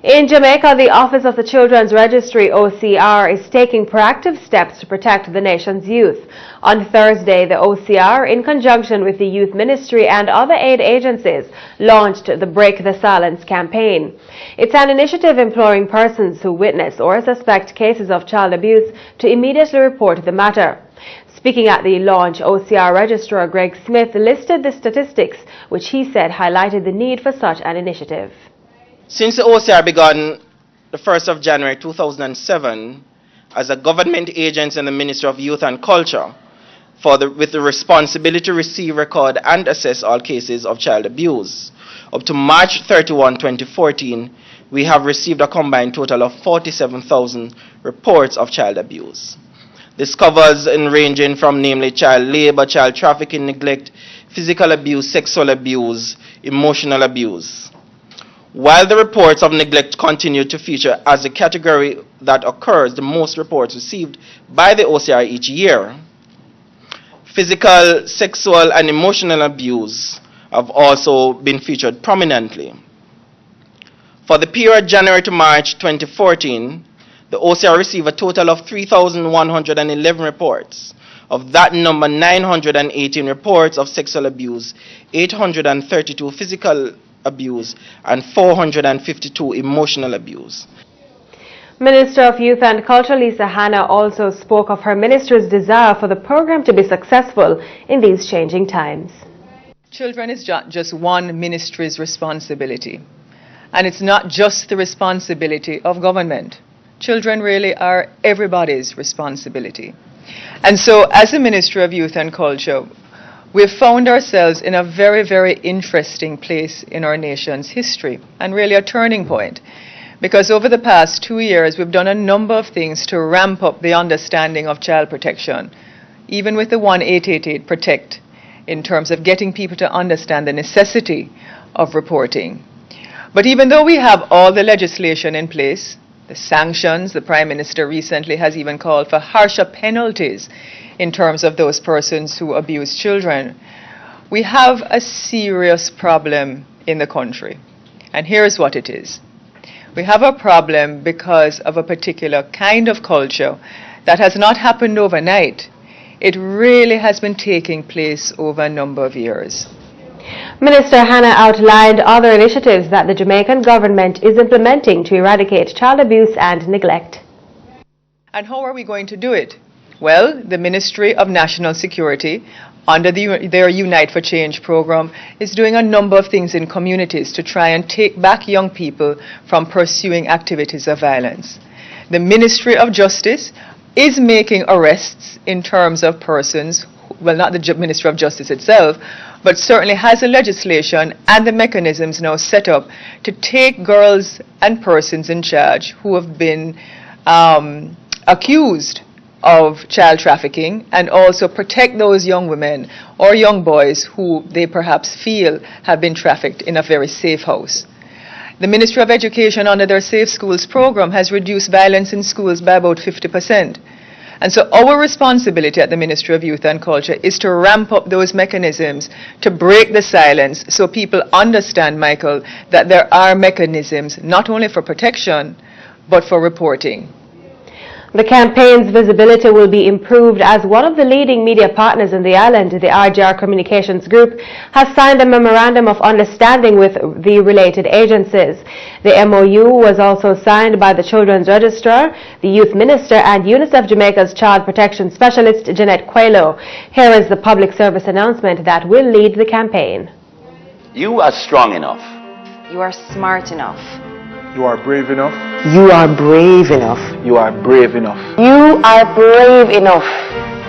In Jamaica, the Office of the Children's Registry, OCR, is taking proactive steps to protect the nation's youth. On Thursday, the OCR, in conjunction with the Youth Ministry and other aid agencies, launched the Break the Silence campaign. It's an initiative imploring persons who witness or suspect cases of child abuse to immediately report the matter. Speaking at the launch, OCR Registrar Greg Smith listed the statistics, which he said highlighted the need for such an initiative. Since the OCR began the 1st of January 2007 as a government agency in the Ministry of Youth and Culture with the responsibility to receive, record and assess all cases of child abuse, up to March 31, 2014, we have received a combined total of 47,000 reports of child abuse. This covers ranging from namely child labor, child trafficking, neglect, physical abuse, sexual abuse, emotional abuse. While the reports of neglect continue to feature as the category that occurs the most reports received by the OCR each year, physical, sexual, and emotional abuse have also been featured prominently. For the period January to March 2014, the OCR received a total of 3,111 reports. Of that number, 918 reports of sexual abuse, 832 physical abuse, and 452 emotional abuse. Minister of Youth and Culture Lisa Hanna also spoke of her ministry's desire for the program to be successful in these changing times. Children is just one ministry's responsibility, and it's not just the responsibility of government. Children really are everybody's responsibility. And so as the Ministry of Youth and Culture, we've found ourselves in a very, very interesting place in our nation's history, and really a turning point. Because over the past 2 years, we've done a number of things to ramp up the understanding of child protection, even with the 1888 Protect, in terms of getting people to understand the necessity of reporting. But even though we have all the legislation in place, the sanctions, the Prime Minister recently has even called for harsher penalties in terms of those persons who abuse children, we have a serious problem in the country. And here's what it is. We have a problem because of a particular kind of culture that has not happened overnight. It really has been taking place over a number of years. Minister Hanna outlined other initiatives that the Jamaican government is implementing to eradicate child abuse and neglect. And how are we going to do it? Well, the Ministry of National Security, under their Unite for Change program, is doing a number of things in communities to try and take back young people from pursuing activities of violence. The Ministry of Justice is making arrests in terms of persons, well, not the Ministry of Justice itself, but certainly has the legislation and the mechanisms now set up to take girls and persons in charge who have been accused of child trafficking, and also protect those young women or young boys who they perhaps feel have been trafficked in a very safe house. The Ministry of Education, under their Safe Schools program, has reduced violence in schools by about 50%. And so our responsibility at the Ministry of Youth and Culture is to ramp up those mechanisms to break the silence so people understand, Michael, that there are mechanisms not only for protection but for reporting. The campaign's visibility will be improved as one of the leading media partners in the island, the RJR Communications Group, has signed a memorandum of understanding with the related agencies. The MOU was also signed by the Children's Registrar, the Youth Minister, and UNICEF Jamaica's Child Protection Specialist, Jeanette Coelho. Here is the public service announcement that will lead the campaign. You are strong enough. You are smart enough. You are brave enough. You are brave enough. You are brave enough. You are brave enough.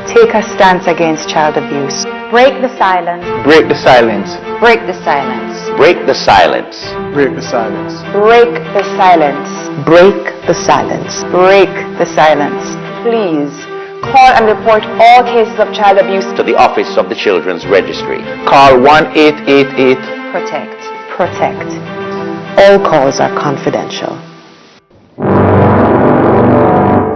Take a stance against child abuse. Break the silence. Break the silence. Break the silence. Break the silence. Break the silence. Break the silence. Break the silence. Break the silence. Please call and report all cases of child abuse To the Office of the Children's Registry. Call 1888. Protect. Protect. All calls are confidential.